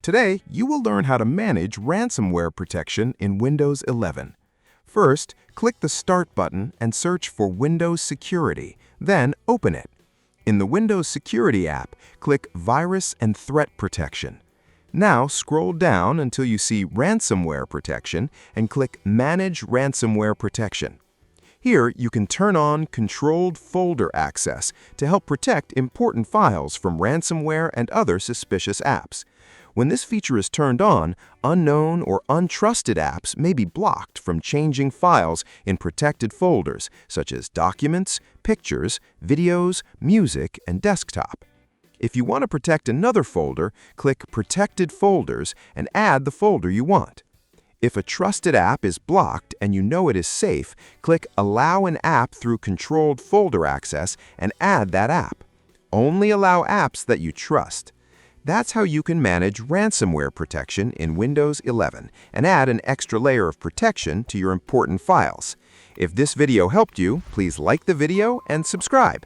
Today, you will learn how to manage ransomware protection in Windows 11. First, click the Start button and search for Windows Security, then open it. In the Windows Security app, click Virus and Threat Protection. Now scroll down until you see Ransomware Protection and click Manage Ransomware Protection. Here, you can turn on Controlled Folder Access to help protect important files from ransomware and other suspicious apps. When this feature is turned on, unknown or untrusted apps may be blocked from changing files in protected folders, such as documents, pictures, videos, music, and desktop. If you want to protect another folder, click Protected Folders and add the folder you want. If a trusted app is blocked and you know it is safe, click Allow an app through Controlled Folder Access and add that app. Only allow apps that you trust. That's how you can manage ransomware protection in Windows 11 and add an extra layer of protection to your important files. If this video helped you, please like the video and subscribe.